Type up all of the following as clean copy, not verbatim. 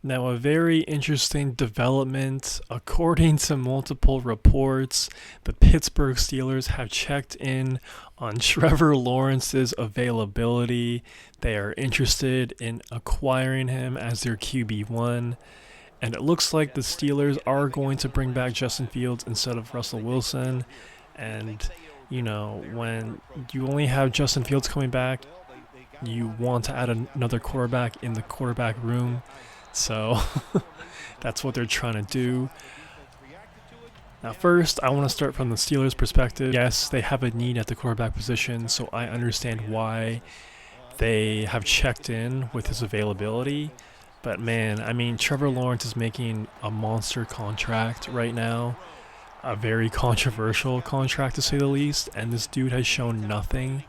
Now, a very interesting development. According to multiple reports, the Pittsburgh Steelers have checked in on Trevor Lawrence's availability. They are interested in acquiring him as their QB1. And it looks like the Steelers are going to bring back Justin Fields instead of Russell Wilson. And, when you only have Justin Fields coming back, you want to add another quarterback in the quarterback room. So that's what they're trying to do. Now, first, I want to start from the Steelers' perspective. Yes, they have a need at the quarterback position, so I understand why they have checked in with his availability. But man, Trevor Lawrence is making a monster contract right now, a very controversial contract to say the least, and this dude has shown nothing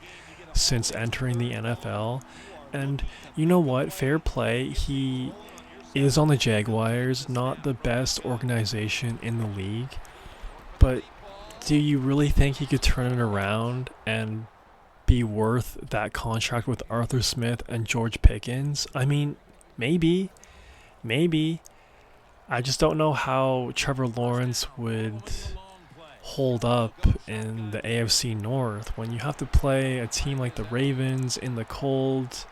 since entering the NFL. And you know what? Fair play. He is on the Jaguars, not the best organization in the league. But do you really think he could turn it around and be worth that contract with Arthur Smith and George Pickens? Maybe. Maybe. I just don't know how Trevor Lawrence would hold up in the AFC North when you have to play a team like the Ravens in the cold,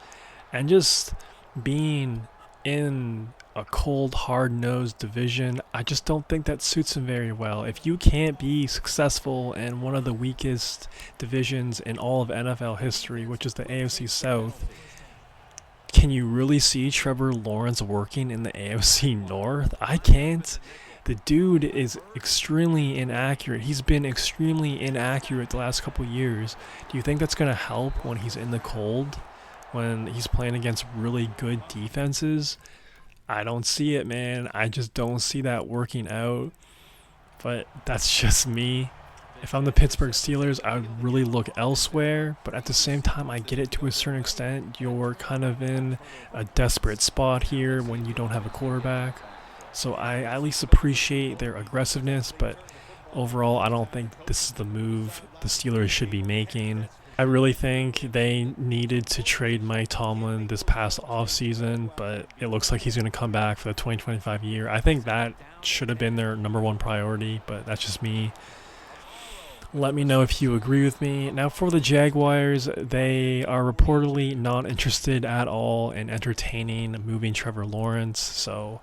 and just being in a cold, hard-nosed division. I just don't think that suits him very well. If you can't be successful in one of the weakest divisions in all of NFL history, which is the AFC South, can you really see Trevor Lawrence working in the AFC North? I can't. The dude is extremely inaccurate. He's been extremely inaccurate the last couple years. Do you think that's going to help when he's in the cold? When he's playing against really good defenses? I don't see it, man. I just don't see that working out. But that's just me. If I'm the Pittsburgh Steelers, I would really look elsewhere. But at the same time, I get it to a certain extent. You're kind of in a desperate spot here when you don't have a quarterback. So I at least appreciate their aggressiveness. But overall, I don't think this is the move the Steelers should be making. I really think they needed to trade Mike Tomlin this past offseason, but it looks like he's going to come back for the 2025 year. I think that should have been their number one priority, but that's just me. Let me know if you agree with me. Now, for the Jaguars, they are reportedly not interested at all in entertaining moving Trevor Lawrence, so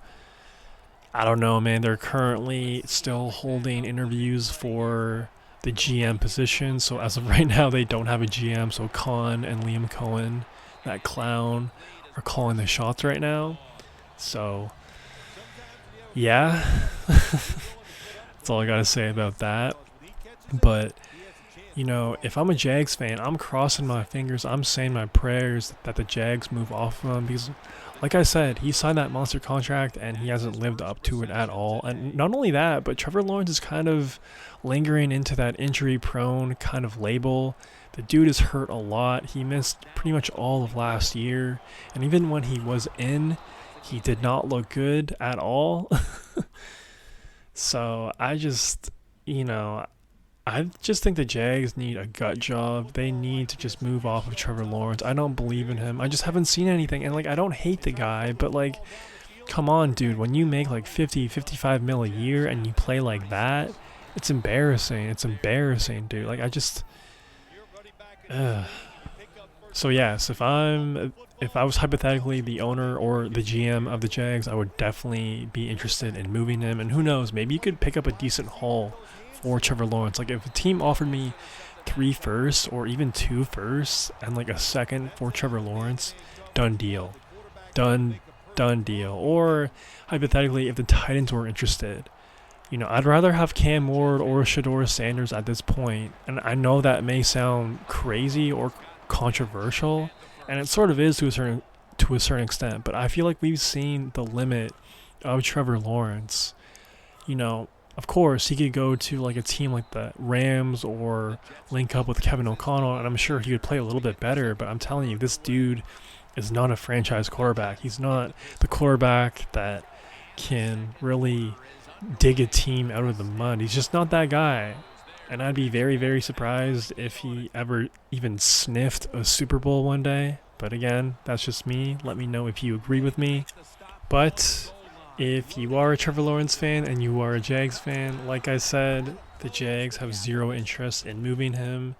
I don't know, man. They're currently still holding interviews for the GM position. So as of right now, they don't have a GM. So Khan and Liam Cohen, that clown, are calling the shots right now. So yeah, that's all I gotta say about that. But if I'm a Jags fan, I'm crossing my fingers. I'm saying my prayers that the Jags move off of him because, like I said, he signed that monster contract and he hasn't lived up to it at all. And not only that, but Trevor Lawrence is kind of lingering into that injury-prone kind of label. The dude is hurt a lot. He missed pretty much all of last year. And even when he was in, he did not look good at all. So I just think the Jags need a gut job. They need to just move off of Trevor Lawrence. I don't believe in him. I just haven't seen anything. And, I don't hate the guy, but, come on, dude. When you make, 50, 55 mil a year and you play like that, it's embarrassing. It's embarrassing, dude. So, yes, if I was hypothetically the owner or the GM of the Jags, I would definitely be interested in moving him. And who knows, maybe you could pick up a decent haul for Trevor Lawrence. If a team offered me 3 firsts or even 2 firsts and a second for Trevor Lawrence, done deal. Done deal. Or hypothetically, if the Titans were interested, I'd rather have Cam Ward or Shador Sanders at this point. And I know that may sound crazy or controversial, and it sort of is to a certain extent, but I feel like we've seen the limit of Trevor Lawrence. Of course, he could go to a team like the Rams or link up with Kevin O'Connell, and I'm sure he would play a little bit better, but I'm telling you, this dude is not a franchise quarterback. He's not the quarterback that can really dig a team out of the mud. He's just not that guy. And I'd be very, very surprised if he ever even sniffed a Super Bowl one day. But again, that's just me. Let me know if you agree with me. But if you are a Trevor Lawrence fan and you are a Jags fan, like I said, the Jags have zero interest in moving him.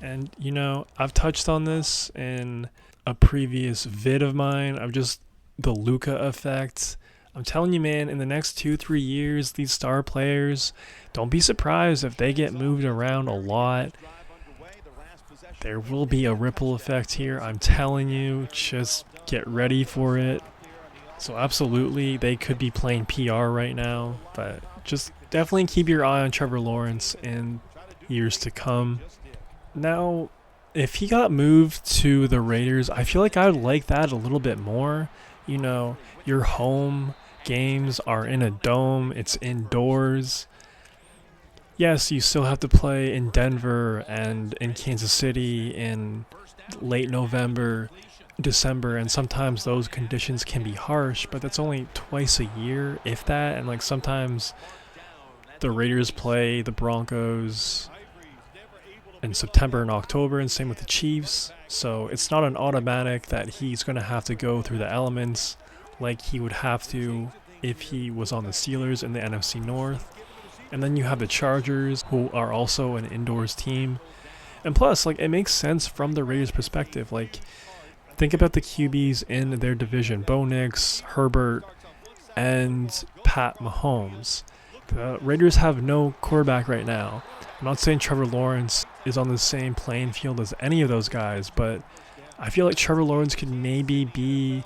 And, I've touched on this in a previous vid of mine. I've just the Luka effect. I'm telling you, man, in the next 2-3 years, these star players, don't be surprised if they get moved around a lot. There will be a ripple effect here. I'm telling you, just get ready for it. So absolutely, they could be playing PR right now, but just definitely keep your eye on Trevor Lawrence in years to come. Now, if he got moved to the Raiders, I feel like I would like that a little bit more. Your home games are in a dome, it's indoors. Yes, you still have to play in Denver and in Kansas City in late November, December, and sometimes those conditions can be harsh, but that's only twice a year, if that. And like sometimes the Raiders play the Broncos in September and October, and same with the Chiefs. So it's not an automatic that he's going to have to go through the elements like he would have to if he was on the Steelers in the NFC North. And then you have the Chargers, who are also an indoors team. And plus, like, it makes sense from the Raiders' perspective. Like, think about the QBs in their division: Bo Nix, Herbert, and Pat Mahomes. The Raiders have no quarterback right now. I'm not saying Trevor Lawrence is on the same playing field as any of those guys, but I feel like Trevor Lawrence could maybe be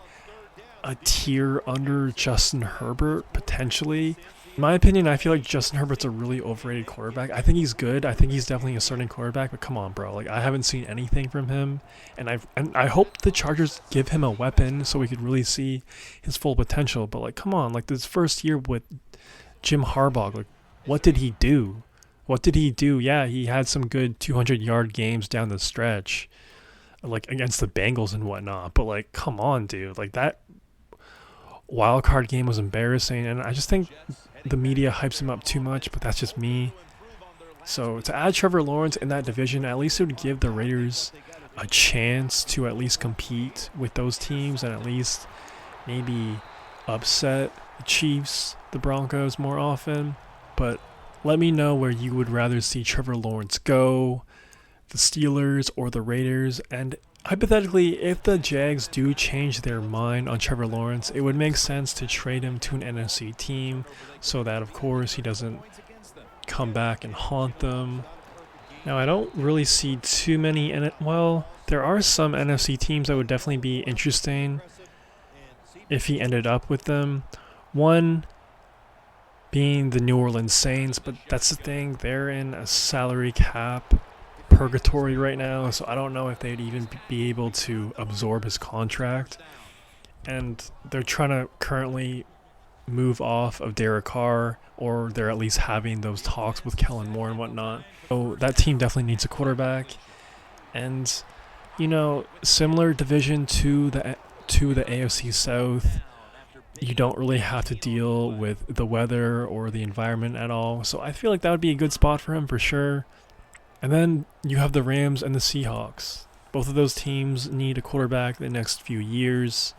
a tier under Justin Herbert, potentially. In my opinion, I feel like Justin Herbert's a really overrated quarterback. I think he's good. I think he's definitely a starting quarterback, but come on, bro. Like, I haven't seen anything from him, and I hope the Chargers give him a weapon so we could really see his full potential. But like, come on, like this first year with Jim Harbaugh, like, what did he do? What did he do? Yeah, he had some good 200-yard games down the stretch, like against the Bengals and whatnot. But like, come on, dude. Like, that wild card game was embarrassing, and I just think the media hypes him up too much, but that's just me. So to add Trevor Lawrence in that division, at least it would give the Raiders a chance to at least compete with those teams and at least maybe upset the Chiefs, the Broncos more often. But let me know where you would rather see Trevor Lawrence go, the Steelers or the Raiders. And hypothetically, if the Jags do change their mind on Trevor Lawrence, it would make sense to trade him to an NFC team so that, of course, he doesn't come back and haunt them. Now, I don't really see too many there are some NFC teams that would definitely be interesting if he ended up with them. One being the New Orleans Saints, but that's the thing, they're in a salary cap purgatory right now, so I don't know if they'd even be able to absorb his contract. And they're trying to currently move off of Derek Carr, or they're at least having those talks with Kellen Moore and whatnot. So that team definitely needs a quarterback. And similar division to the AFC South, you don't really have to deal with the weather or the environment at all. So I feel like that would be a good spot for him for sure. And then you have the Rams and the Seahawks. Both of those teams need a quarterback the next few years.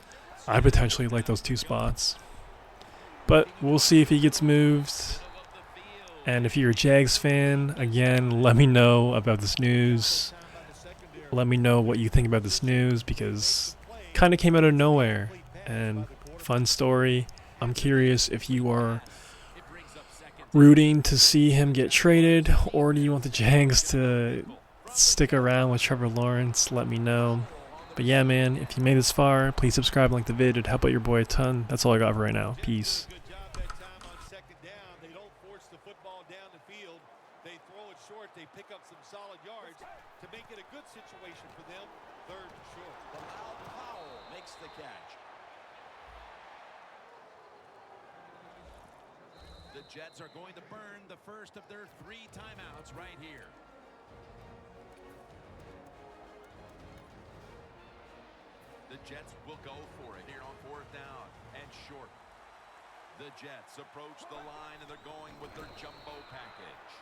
I potentially like those two spots. But we'll see if he gets moved. And if you're a Jags fan, again, let me know about this news. Let me know what you think about this news, because it kind of came out of nowhere. And fun story. I'm curious if you are rooting to see him get traded, or do you want the Jags to stick around with Trevor Lawrence? Let me know. But yeah, man, if you made this far, please subscribe and like the vid. It'd help out your boy a ton. That's all I got for right now. Peace. They pick up some solid yards to make it a good situation for them. Third and short. Powell makes the catch. The Jets are going to burn the first of their 3 timeouts right here. The Jets will go for it here on 4th down and short. The Jets approach the line, and they're going with their jumbo package.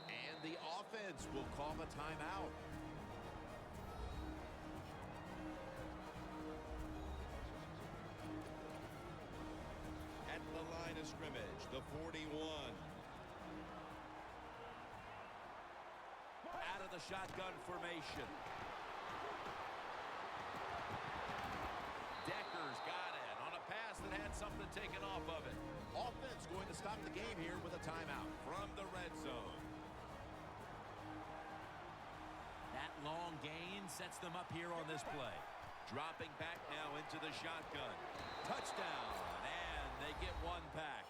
And the offense will call a timeout. line of scrimmage, the 41. Out of the shotgun formation. Decker's got it on a pass that had something taken off of it. Offense going to stop the game here with a timeout From the red zone. That long gain sets them up here on this play. Dropping back now into the shotgun. Touchdown, and they get one back.